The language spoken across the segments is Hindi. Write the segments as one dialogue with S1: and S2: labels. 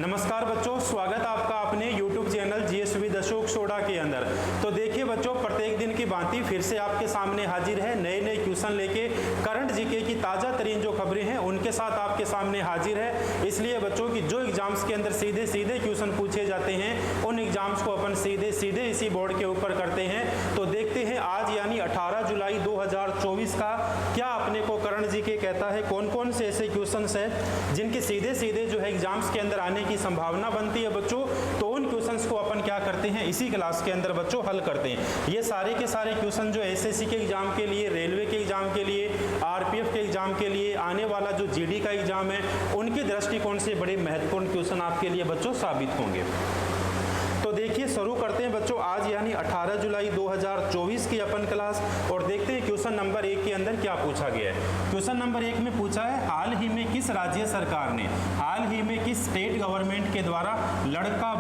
S1: नमस्कार बच्चों, स्वागत आपका अपने YouTube channel GS with Ashok soda के अंदर। तो देखिए बच्चों, प्रत्येक दिन की भांति फिर से आपके सामने हाजिर है नए नए क्वेश्चन लेके। करंट जीके की ताज़ा तरीन जो खबरें हैं उनके साथ आपके सामने हाजिर है। इसलिए बच्चों की जो एग्जाम्स के अंदर सीधे सीधे क्वेश्चन पूछे जाते हैं उन एग्जाम्स को अपन सीधे सीधे इसी बोर्ड के ऊपर करते हैं। तो देखते हैं आज यानी 18 जुलाई 2024 का क्या अपने को करंट जीके कहता है, कौन कौन से ऐसे क्वेश्चन है जिनके सीधे सीधे जो है एग्जाम्स के अंदर आने की संभावना बनती है बच्चों। तो उन क्वेश्चंस को अपन क्या करते हैं, इसी क्लास के अंदर बच्चों हल करते हैं। ये सारे के सारे क्वेश्चन जो एसएससी के एग्जाम के लिए, रेलवे के एग्जाम के लिए, आरपीएफ के एग्जाम के लिए, आने वाला जो जीडी का एग्जाम है उनके दृष्टिकोण से बड़े महत्वपूर्ण क्वेश्चन आपके लिए बच्चों साबित होंगे। तो देखिए शुरू करते हैं बच्चों आज यानी 18 जुलाई 2024 की अपन क्लास, और देखते हैं क्वेश्चन नंबर 1 के अंदर क्या पूछा गया है। क्वेश्चन नंबर 1 में पूछा है, हाल ही में किस राज्य सरकार ने, हाल ही में किस स्टेट गवर्नमेंट के द्वारा लड़का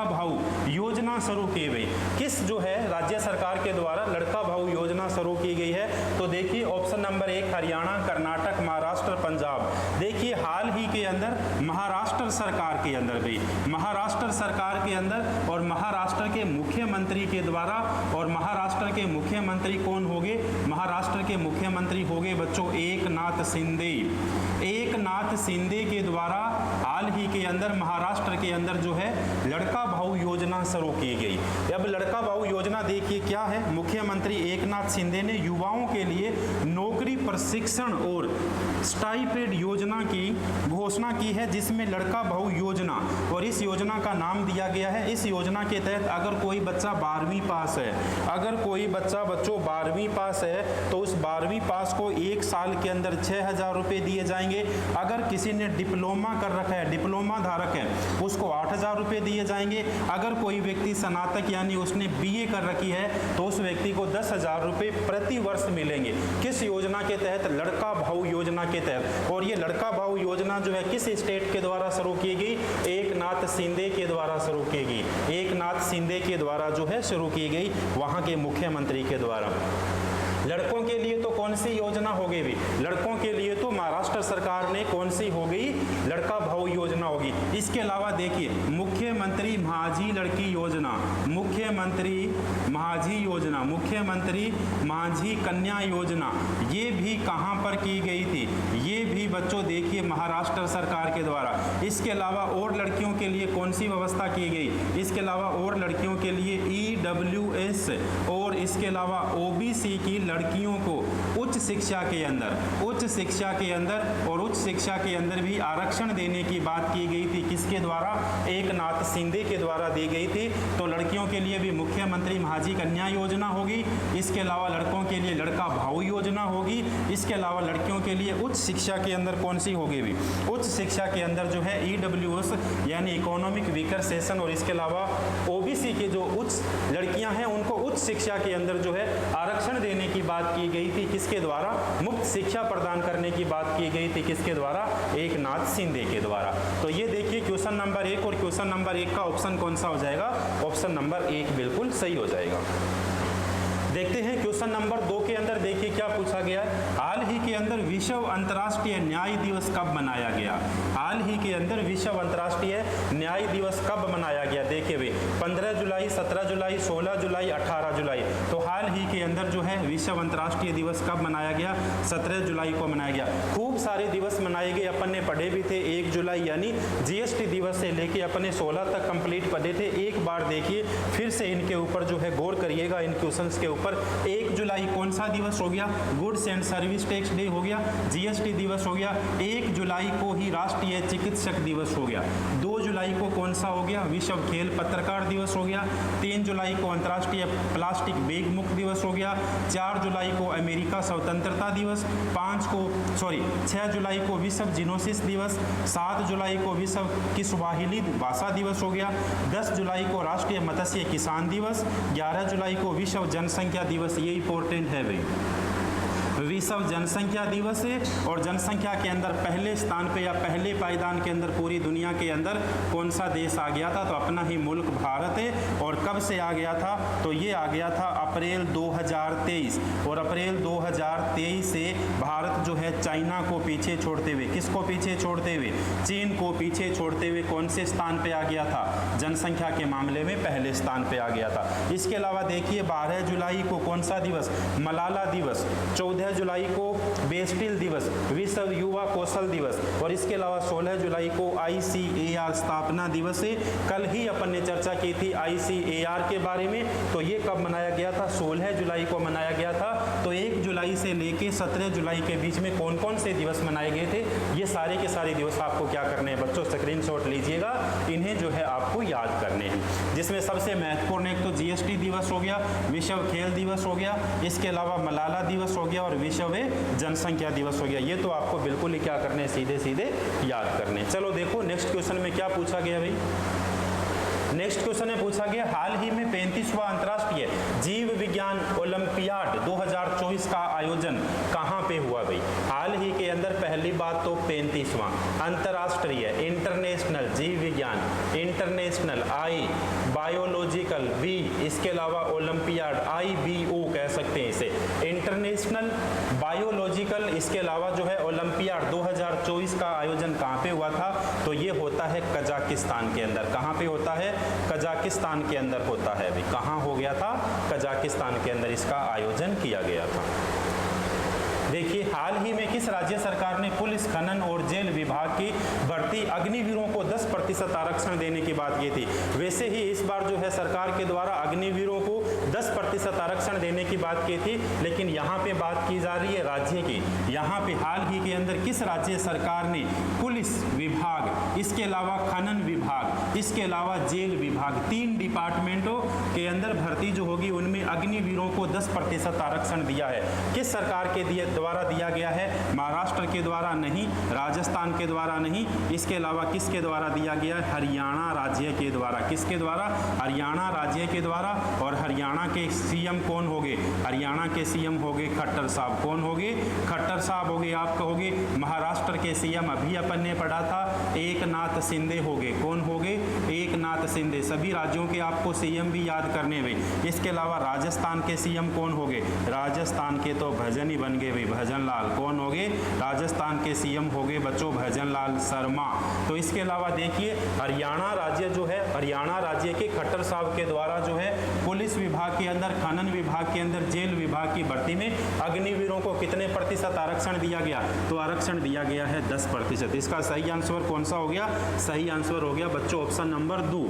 S1: भाऊ योजना शुरू की गई। किस जो है राज्य सरकार के द्वारा लड़का भाऊ योजना शुरू की गई है। तो देखिए ऑप्शन नंबर 1 हरियाणा, कर्नाटक, महाराष्ट्र, पंजाब। देखिए हाल ही के अंदर महाराष्ट्र सरकार के अंदर भी, महाराष्ट्र सरकार के अंदर और महाराष्ट्र के मुख्यमंत्री के द्वारा, और महाराष्ट्र के मुख्यमंत्री कौन होंगे, महाराष्ट्र के मुख्यमंत्री होंगे बच्चों एकनाथ शिंदे। एकनाथ शिंदे के द्वारा हाल ही के अंदर महाराष्ट्र के अंदर जो है लड़का भाऊ योजना शुरू की गई। अब लड़का भाऊ योजना देखिए क्या है, मुख्यमंत्री एकनाथ शिंदे ने युवाओं के लिए नौकरी प्रशिक्षण और स्टाइपेंड योजना की घोषणा की है, जिसमें लड़का भाऊ योजना, और इस योजना का नाम दिया गया है। इस योजना के तहत अगर कोई बच्चा 12वीं पास है, अगर कोई बच्चा बच्चों 12वीं पास है तो उस 12वीं पास को 1 साल के अंदर 6,000 रुपये दिए जाएंगे। अगर किसी ने डिप्लोमा कर रखा है, डिप्लोमा धारक है, उसको 8,000 रुपये दिए जाएंगे। अगर कोई व्यक्ति स्नातक यानी उसने बीए कर रखी है तो उस व्यक्ति को 10,000 रुपये प्रति वर्ष मिलेंगे। किस योजना के तहत, लड़का भाऊ योजना के तहत। और ये लड़का भाऊ योजना जो है किस स्टेट के द्वारा शुरू की गई, एकनाथ शिंदे के द्वारा शुरू की गई। एकनाथ शिंदे के द्वारा जो है शुरू की गई, वहां के मुख्यमंत्री के द्वारा। लड़कों के लिए तो कौन सी योजना हो गई भी, लड़कों के लिए तो महाराष्ट्र सरकार ने कौन सी हो गई, लड़का भाऊ योजना होगी। इसके अलावा देखिए मुख्यमंत्री माझी लड़की योजना, मुख्यमंत्री माझी योजना, मुख्यमंत्री माझी कन्या योजना, ये भी कहां पर की गई थी, ये भी बच्चों देखिए महाराष्ट्र सरकार के द्वारा। इसके अलावा और लड़कियों के लिए कौन सी व्यवस्था की गई, इसके अलावा और लड़कियों के लिए EWS, और इसके अलावा OBC की लड़कियों को उच्च शिक्षा के अंदर, उच्च शिक्षा के अंदर और उच्च शिक्षा के अंदर भी आरक्षण देने की बात की गई थी। किसके द्वारा, एकनाथ शिंदे के द्वारा दी गई थी। तो लड़कियों के लिए भी मुख्यमंत्री माझी कन्या योजना होगी। इसके अलावा लड़कों के लिए लड़का भाऊ योजना होगी। इसके अलावा लड़कियों के लिए उच्च शिक्षा के अंदर कौन सी होगी भी, उच्च शिक्षा के अंदर जो है EWS यानी इकोनॉमिक वीकर सेशन, और इसके अलावा OBC के जो उच्च लड़कियां हैं उनको उच्च शिक्षा के अंदर जो है आरक्षण देने की बात की गई थी। किसके द्वारा, मुफ्त शिक्षा प्रदान करने की बात की गई थी। किसके द्वारा, एकनाथ शिंदे के द्वारा। तो ये देखिए क्वेश्चन नंबर 1, और क्वेश्चन नंबर 1 का ऑप्शन कौन सा हो जाएगा, ऑप्शन नंबर 1 बिल्कुल सही हो जाएगा। देखते हैं क्वेश्चन नंबर 2 के अंदर देखिए क्या पूछा गया है। हाल ही के अंदर विश्व अंतर्राष्ट्रीय न्याय दिवस कब मनाया गया, हाल ही के अंदर विश्व अंतर्राष्ट्रीय न्याय दिवस कब मनाया गया। देखिए भाई 15 जुलाई, 17 जुलाई, 16 जुलाई, 18 जुलाई। तो हाल ही के अंदर जो है विश्व अंतर्राष्ट्रीय दिवस कब मनाया गया, 17 जुलाई को मनाया गया। खूब सारे दिवस मनाए गए, अपन ने पढ़े भी थे। 1 जुलाई यानी GST दिवस से लेके अपने 16 तक कंप्लीट पढ़े थे। एक बार देखिए फिर से इनके ऊपर जो है गौर करिएगा, इन क्वेश्चंस के ऊपर। 1 जुलाई कौन सा दिवस हो गया, goods and service tax day हो गया, GST दिवस हो गया। 1 जुलाई को ही राष्ट्रीय चिकित्सक दिवस हो गया। 2 जुलाई को कौन सा हो गया, विश्व खेल पत्रकार दिवस हो गया। 3 जुलाई को अंतर्राष्ट्रीय प्लास्टिक बैग मुक्त दिवस हो गया। 4 जुलाई को अमेरिका स्वतंत्रता दिवस। 6 जुलाई को विश्व जिनोसिस दिवस। 7 जुलाई को विश्व किस्वाहिली भाषा दिवस हो गया। 10 जुलाई को राष्ट्रीय मत्स्य किसान दिवस। 11 जुलाई को विश्व जनसंख्या दिवस, ये इंपॉर्टेंट है भाई, विश्व जनसंख्या दिवस है। और जनसंख्या के अंदर पहले स्थान पे या पहले पायदान के अंदर पूरी दुनिया के अंदर कौन सा देश आ गया था, तो अपना ही मुल्क भारत है। और कब से आ गया था, तो ये आ गया था अप्रैल 2023, और अप्रैल 2023 से भारत जो है चाइना को पीछे छोड़ते हुए, किसको पीछे छोड़ते हुए, चीन को पीछे छोड़ते हुए कौन से स्थान पे आ गया था, जनसंख्या के मामले में पहले स्थान पे आ गया था। इसके अलावा देखिए 12 जुलाई को कौन सा दिवस, मलाला दिवस, 14 जुलाई को बेस्टिल दिवस, विश्व युवा कौशल दिवस, और इसके अलावा 16 जुलाई को ICAR स्थापना दिवस है। कल ही अपन ने चर्चा की थी ICAR के बारे में, तो ये कब मनाया गया था, 16 जुलाई को मनाया गया था। तो 1 जुलाई से लेके 17 जुलाई के बीच में कौन कौन से दिवस मनाए गए थे, ये सारे के सारे दिवस आपको क्या करने हैं बच्चों, स्क्रीनशॉट लीजिएगा, इन्हें जो है आपको याद करने हैं। जिसमें सबसे महत्वपूर्ण एक तो GST दिवस हो गया, विश्व खेल दिवस हो गया, इसके अलावा मलाला दिवस हो गया और विश्व जनसंख्या दिवस हो गया। ये तो आपको बिल्कुल ही क्या करने, सीधे सीधे याद करने। चलो देखो नेक्स्ट क्वेश्चन में क्या पूछा गया भाई। नेक्स्ट क्वेश्चन में पूछा गया हाल ही में 35वां अंतर्राष्ट्रीय जीव विज्ञान ओलंपियाड 2024 का आयोजन कहां पे हुआ भाई। हाल ही के अंदर पहली बात तो 35वां अंतर्राष्ट्रीय इंटरनेशनल जीव विज्ञान, इंटरनेशनल आई, बायोलॉजिकल बी, इसके अलावा ओलंपियाड IBO कह सकते हैं इसे, इंटरनेशनल बायोलॉजिकल, इसके अलावा जो है ओलंपियाड 2024 का आयोजन कहां पे हुआ था, तो ये होता है कजाकिस्तान के अंदर। कहां पे होता है, कजाकिस्तान के अंदर होता है भाई। कहां हो गया था, कजाकिस्तान के अंदर इसका आयोजन किया गया था। देखिए हाल ही में किस राज्य सरकार ने पुलिस, खनन और जेल विभाग की भर्ती अग्निवीरों को 10% आरक्षण देने की बात की थी। वैसे ही इस बार जो है सरकार के द्वारा अग्निवीरों को 10% आरक्षण देने की बात की थी, लेकिन यहाँ पे बात की जा रही है राज्य की। यहाँ पे हाल ही के अंदर किस राज्य सरकार ने पुलिस विभाग, इसके अलावा खनन विभाग, इसके अलावा जेल विभाग, 3 डिपार्टमेंटों के अंदर भर्ती जो होगी उनमें अग्निवीरों को 10% आरक्षण दिया है। किस सरकार के द्वारा दिया गया है, महाराष्ट्र के द्वारा नहीं, राजस्थान के द्वारा नहीं, इसके अलावा किसके द्वारा दिया गया है, हरियाणा राज्य के द्वारा। किसके द्वारा, हरियाणा राज्य के द्वारा। और हरियाणा के CM कौन होंगे, हरियाणा के CM होंगे खट्टर साहब। कौन होंगे, खट्टर साहब होंगे। आप कहोगे महाराष्ट्र के CM अभी अपन ने पढ़ा था, एकनाथ शिंदे होंगे। कौन होंगे, एकनाथ शिंदे। सभी राज्यों के आपको CM भी याद करने हुए। इसके अलावा राजस्थान के CM कौन होंगे, राजस्थान के तो भजन ही बन गए भाई, भजन लाल। कौन होंगे, राजस्थान के CM होंगे बच्चों भजन लाल शर्मा। तो इसके अलावा देखिए हरियाणा राज्य जो है, हरियाणा राज्य के खट्टर साहब के द्वारा जो है पुलिस विभाग के अंदर, खनन विभाग के अंदर, जेल विभाग की भर्ती में अग्निवीरों को कितने प्रतिशत आरक्षण दिया गया, तो आरक्षण दिया गया है 10%। इसका सही आंसर कौन सा हो गया, सही आंसर हो गया बच्चों ऑप्शन नंबर 2।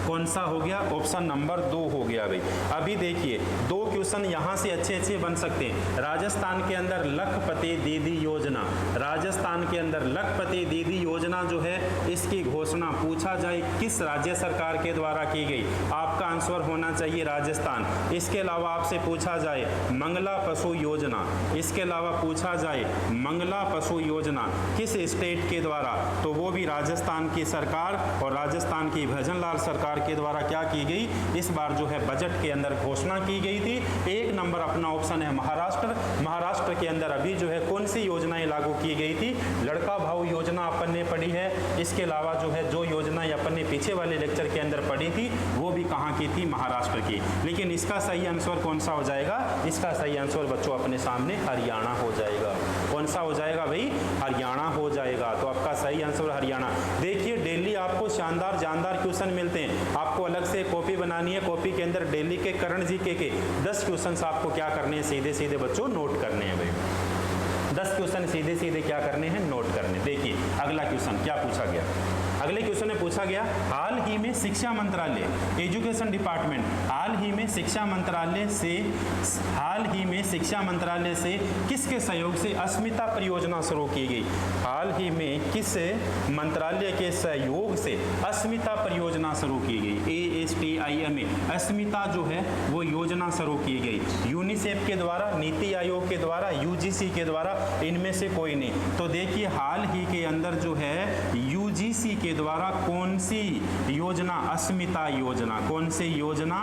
S1: कौन सा हो गया, ऑप्शन नंबर 2 हो गया भाई। अभी देखिए 2 क्वेश्चन यहाँ से अच्छे बन सकते हैं। राजस्थान के अंदर लखपति दीदी योजना, राजस्थान के अंदर लखपति दीदी योजना जो है इसकी घोषणा पूछा जाए किस राज्य सरकार के द्वारा की गई, आपका आंसर होना चाहिए राजस्थान। इसके अलावा आपसे पूछा जाए मंगला पशु योजना, इसके अलावा पूछा जाए मंगला पशु योजना किस स्टेट के द्वारा, तो वो भी राजस्थान की सरकार और राजस्थान की भजन लाल सरकार के द्वारा क्या की गई, इस बार जो है बजट के अंदर घोषणा की गई थी। 1 नंबर अपना ऑप्शन है महाराष्ट्र। महाराष्ट्र के अंदर अभी जो है कौन सी योजनाएं लागू की गई थी, लड़का भाऊ योजना अपन ने पढ़ी है। इसके अलावा जो है जो योजनाएं अपन ने पीछे वाले लेक्चर के अंदर पढ़ी थी वो भी कहाँ की थी, महाराष्ट्र की। लेकिन इसका सही आंसर कौन सा हो जाएगा, इसका सही आंसर बच्चों अपने सामने हरियाणा हो जाएगा। कौन सा हो जाएगा भाई, हरियाणा हो जाएगा। तो आपका सही आंसर हरियाणा। देखिए डेली आपको शानदार जानदार क्वेश्चन मिलते हैं, आपको अलग से कॉपी बनानी है। कॉपी के अंदर डेली के करंट जीके के 10 क्वेश्चंस आपको क्या करने हैं, सीधे सीधे बच्चों नोट करने हैं भाई। 10 क्वेश्चन सीधे सीधे क्या करने हैं, नोट करने। देखिए अगला क्वेश्चन क्या पूछा गया, अगले क्वेश्चन में पूछा गया हाल ही में शिक्षा मंत्रालय, एजुकेशन डिपार्टमेंट, हाल ही में शिक्षा मंत्रालय से किसके सहयोग से अस्मिता परियोजना शुरू की गई। हाल ही में किस मंत्रालय के सहयोग से अस्मिता परियोजना शुरू की गई, ASTIMA, अस्मिता जो है वो योजना शुरू की गई। यूनिसेफ के द्वारा, नीति आयोग के द्वारा, UGC के द्वारा, इनमें से कोई नहीं। तो देखिए हाल ही के अंदर जो है UGC के द्वारा कौन सी योजना, अस्मिता योजना, कौन सी योजना,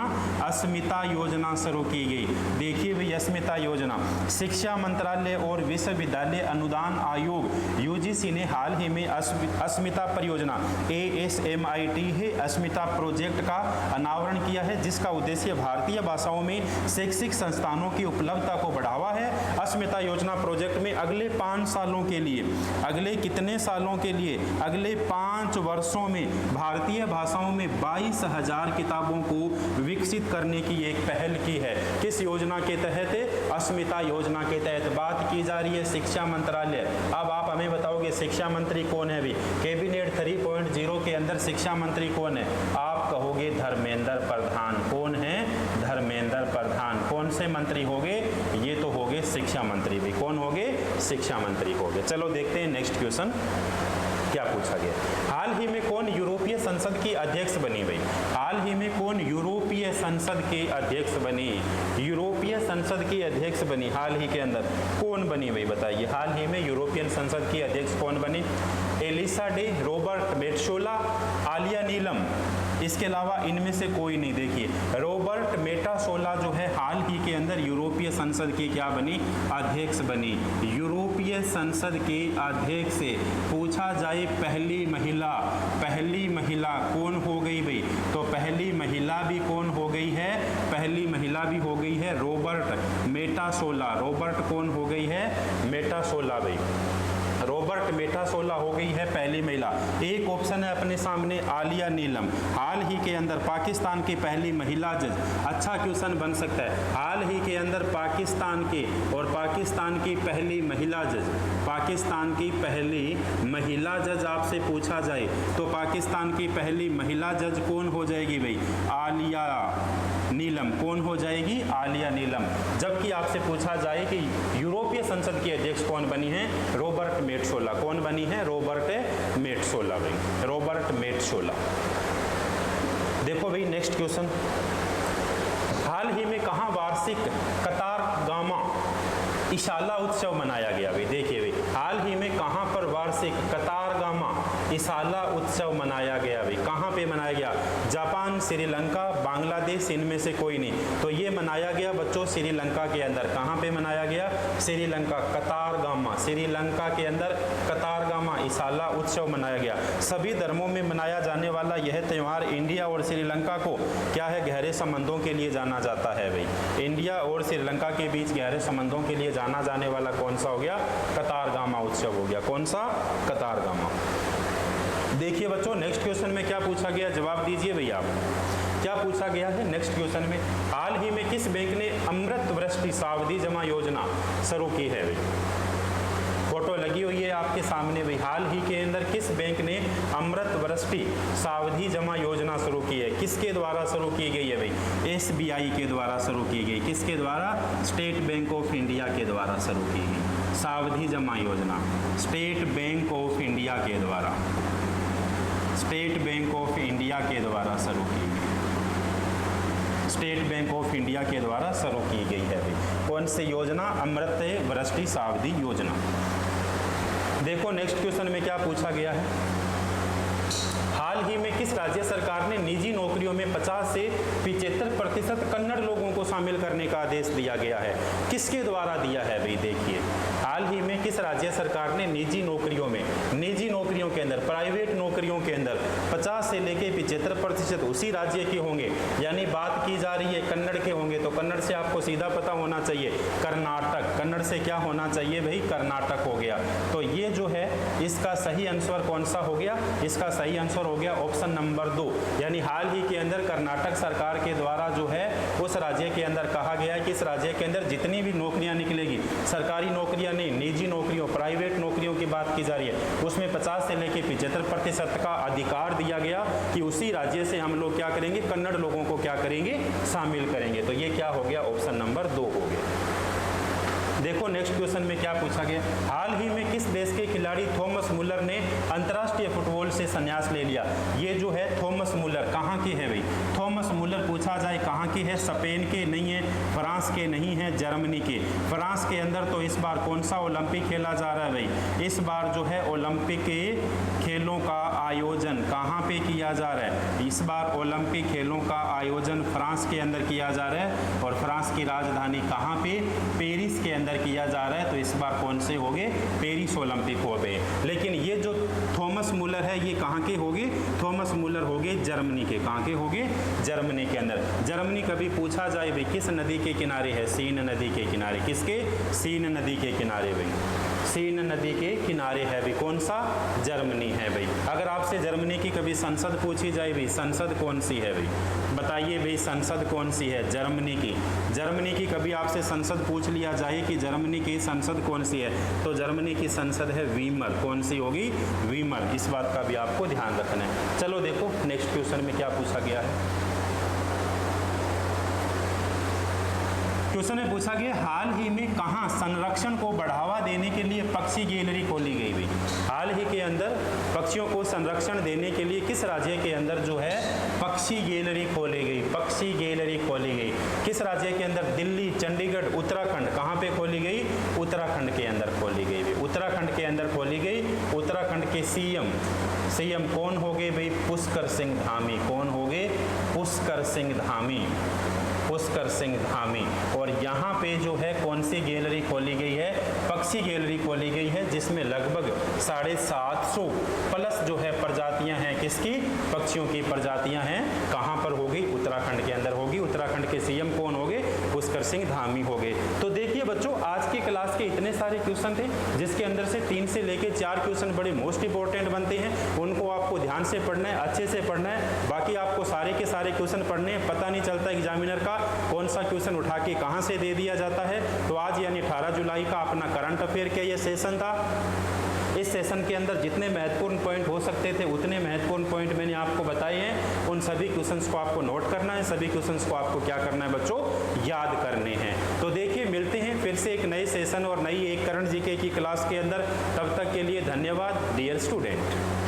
S1: अस्मिता योजना शुरू की गई। देखिए भाई अस्मिता योजना, शिक्षा मंत्रालय और विश्वविद्यालय अनुदान आयोग UGC ने हाल ही में अस्मिता परियोजना ASMIT है अस्मिता प्रोजेक्ट का अनावरण किया है, जिसका उद्देश्य भारतीय भाषाओं में शैक्षिक संस्थानों की उपलब्धता को बढ़ावा है। अस्मिता योजना प्रोजेक्ट में अगले 5 सालों के लिए, अगले कितने सालों के लिए, अगले 5 वर्षों में भारतीय भाषाओं में 22,000 किताबों को विकसित करने की एक पहल की है। किस योजना के तहत? अस्मिता योजना के तहत बात की जा रही है शिक्षा मंत्रालय। अब आप हमें बताओगे शिक्षा मंत्री कौन है? भी कैबिनेट 3.0 के अंदर शिक्षा मंत्री कौन है? आप कहोगे धर्मेंद्र प्रधान। कौन है? धर्मेंद्र प्रधान। कौन से मंत्री होंगे? ये तो होंगे शिक्षा मंत्री। भी कौन होंगे? शिक्षा मंत्री होंगे। चलो देखते हैं नेक्स्ट क्वेश्चन क्या पूछा गया। हाल ही में कौन यूरोपीय संसद की अध्यक्ष बनी? भाई हाल ही में कौन यूरोपीय संसद के अध्यक्ष बनी? यूरोपीय संसद की अध्यक्ष बनी हाल ही के अंदर कौन बनी? भाई बताइए, हाल ही में यूरोपियन संसद की अध्यक्ष कौन बनी? एलिसा डे, रॉबर्ट मेटसोला, आलिया नीलम, इसके अलावा इनमें से कोई नहीं। देखिए रॉबर्ट मेटासोला जो है हाल ही के अंदर यूरोपीय संसद की क्या बनी? अध्यक्ष बनी। यूरोपीय संसद के अध्यक्ष से पूछा जाए पहली महिला कौन हो गई? भाई तो पहली महिला भी कौन हो गई है? पहली महिला भी हो गई है रॉबर्ट मेटासोला। रॉबर्ट कौन हो गई है? मेटासोला। भाई रॉबर्ट मेटासोला हो गई है पहली महिला। एक ऑप्शन है अपने सामने आलिया नीलम, हाल ही के अंदर पाकिस्तान की पहली महिला जज। अच्छा क्वेश्चन बन सकता है, हाल ही के अंदर पाकिस्तान की पहली महिला जज, पाकिस्तान की पहली महिला जज आपसे पूछा जाए तो पाकिस्तान की पहली महिला जज कौन हो जाएगी? भाई आलिया नीलम। कौन हो जाएगी? आलिया नीलम। जबकि आपसे पूछा जाए कि यूरोपीय संसद की अध्यक्ष कौन बनी है? रॉबर्ट मेटसोला। कौन बनी है? रॉबर्ट मेटसोला। भाई रॉबर्ट मेटसोला। देखो भाई नेक्स्ट क्वेश्चन, हाल ही में कहाँ वार्षिक कतार गामा इशाला उत्सव मनाया गया? भाई देखिए भाई हाल ही में कहाँ पर वार्षिक कतार गामा इशाला उत्सव मनाया गया? भाई कहाँ पे मनाया गया? जापान, श्रीलंका, बांग्लादेश, इनमें से कोई नहीं। तो ये मनाया गया बच्चों श्रीलंका के अंदर। कहाँ पे मनाया गया? श्रीलंका। कतार गामा, श्रीलंका के अंदर कतार गामा इशाला उत्सव मनाया गया। सभी धर्मों में मनाया जाने वाला यह त्यौहार इंडिया और श्रीलंका को क्या है? गहरे संबंधों के लिए जाना जाता है। भाई इंडिया और श्रीलंका के बीच गहरे संबंधों के लिए जाना जाने वाला कौन सा हो गया? कतार गामा उत्सव हो गया। कौन सा? कतार गामा। देखिए बच्चों नेक्स्ट क्वेश्चन में क्या पूछा गया, जवाब दीजिए भैया आप। क्या पूछा गया है नेक्स्ट क्वेश्चन में? हाल ही में किस बैंक ने अमृत वृष्टि सावधि जमा योजना शुरू की है? भाई फोटो लगी हुई है आपके सामने। भाई हाल ही के अंदर किस बैंक ने अमृत वृष्टि सावधि जमा योजना शुरू की है? किसके द्वारा शुरू की गई है? भाई SBI के द्वारा शुरू की गई। किसके द्वारा? स्टेट बैंक ऑफ इंडिया के द्वारा शुरू की गई सावधि जमा योजना। स्टेट बैंक ऑफ इंडिया के द्वारा, स्टेट बैंक ऑफ इंडिया के द्वारा शुरू की गई। स्टेट बैंक ऑफ इंडिया के द्वारा शुरू की गई है। भाई कौन सी योजना? अमृत वृष्टि सावधि योजना। देखो नेक्स्ट क्वेश्चन में क्या पूछा गया है, हाल ही में किस राज्य सरकार ने निजी नौकरियों में 50 से 75% कन्नड़ लोगों को शामिल करने का आदेश दिया गया है? किसके द्वारा दिया है? भाई देखिए हाल ही में किस राज्य सरकार ने निजी नौकरियों के अंदर, प्राइवेट नौकरियों के अंदर 50 से लेके 75% उसी राज्य के होंगे। यानी बात की जा रही है कन्नड़ के होंगे, तो कन्नड़ से आपको सीधा पता होना चाहिए कर्नाटक। कन्नड़ से क्या होना चाहिए भाई? कर्नाटक हो गया। तो ये जो है इसका सही आंसर कौन सा हो गया? इसका सही आंसर हो गया ऑप्शन नंबर 2। यानी हाल ही के अंदर कर्नाटक सरकार के द्वारा जो है उस राज्य के अंदर कहा गया है कि इस राज्य के अंदर जितनी भी नौकरियां निकलेगी, सरकारी नौकरियां नहीं, निजी नौकरियों, प्राइवेट नौकरियों की बात की जा रही है, उसमें 50 से लेकर 75% का अधिकार दिया गया कि उसी राज्य से हम लोग क्या करेंगे? कन्नड़ लोगों को क्या करेंगे? शामिल करेंगे। तो ये क्या हो गया? ऑप्शन नंबर 2 हो गया। देखो नेक्स्ट क्वेश्चन में क्या पूछा गया, हाल ही में किस देश के खिलाड़ी थॉमस मुलर ने अंतर्राष्ट्रीय फुटबॉल से संन्यास ले लिया? ये जो है थॉमस मुलर कहाँ के है भाई? थॉमस मुलर पूछा जाए कहाँ के है? स्पेन के नहीं है, फ्रांस के नहीं है, जर्मनी के। फ्रांस के अंदर तो इस बार कौन सा ओलंपिक खेला जा रहा है भाई? इस बार जो है ओलंपिक के खेलों का आयोजन कहाँ पे किया जा रहा है? इस बार ओलंपिक खेलों का आयोजन फ्रांस के अंदर किया जा रहा है और फ्रांस की राजधानी कहाँ पे? पेरिस के अंदर किया जा रहा है। तो इस बार कौन से हो गए? पेरिस ओलंपिक हो गए। लेकिन ये जो थॉमस मूलर है, ये कहाँ के होंगे? थॉमस मूलर होंगे जर्मनी के। कहाँ के होंगे? जर्मनी के अंदर। जर्मनी कभी पूछा जाए भाई किस नदी के किनारे है? सीन नदी के किनारे। किसके? सीन नदी के किनारे भाई। सीन नदी के किनारे है भाई। कौन सा? जर्मनी है भाई। अगर आपसे जर्मनी की कभी संसद पूछी जाए भाई, संसद कौन सी है भाई? बताइए भाई, संसद कौन सी है? जर्मनी की। जर्मनी की कभी आपसे संसद पूछ लिया जाए कि जर्मनी की संसद कौन सी है, तो जर्मनी की संसद है वीमर। कौन सी होगी? वीमर। इस बात का भी आपको ध्यान रखना है। चलो देखो नेक्स्ट क्वेश्चन में क्या पूछा गया है। क्वेश्चन में पूछा गया हाल ही में कहाँ संरक्षण को बढ़ावा देने के लिए पक्षी गैलरी खोली गई हुई? हाल ही के अंदर पक्षियों को संरक्षण देने के लिए किस राज्य के अंदर जो है पक्षी गैलरी खोली गई? पक्षी गैलरी खोली गई किस राज्य के अंदर? दिल्ली, चंडीगढ़, उत्तराखंड। कहाँ पे खोली गई? उत्तराखंड के अंदर खोली गई। उत्तराखंड के अंदर खोली गई। उत्तराखंड के सीएम कौन हो गए भाई? पुष्कर सिंह धामी। कौन हो गए? पुष्कर सिंह धामी। पुष्कर सिंह धामी। और यहाँ पे जो है कौन सी गैलरी खोली गई है? पक्षी गैलरी खोली गई है, जिसमें लगभग 750 प्लस जो है प्रजातियां हैं। किसकी? पक्षियों की प्रजातियां हैं। कहाँ पर होगी? उत्तराखंड के अंदर होगी। उत्तराखंड के सीएम कौन हो गए? पुष्कर सिंह धामी हो गए। तो देखिए बच्चों, आज की क्लास के इतने सारे क्वेश्चन थे, जिसके अंदर से 3 से लेके 4 क्वेश्चन बड़े मोस्ट इंपॉर्टेंट बनते हैं। उनको आपको ध्यान से पढ़ना है, अच्छे से पढ़ना है। बाकी आपको सारे के सारे क्वेश्चन पढ़ने हैं। पता नहीं चलता एग्जामिनर का कौन सा क्वेश्चन उठा के कहां से दे दिया जाता है। तो आज यानी 18 जुलाई का अपना करंट अफेयर का ये सेशन था। इस सेशन के अंदर जितने महत्वपूर्ण पॉइंट हो सकते थे उतने महत्वपूर्ण पॉइंट मैंने आपको बताए हैं। उन सभी क्वेश्चंस को आपको नोट करना है, सभी क्वेश्चंस को आपको क्या करना है बच्चों? याद करने हैं। तो देखिए मिलते हैं फिर से एक नए सेशन और नई एक करंट जीके की क्लास के अंदर। तब तक के लिए धन्यवाद डियर स्टूडेंट।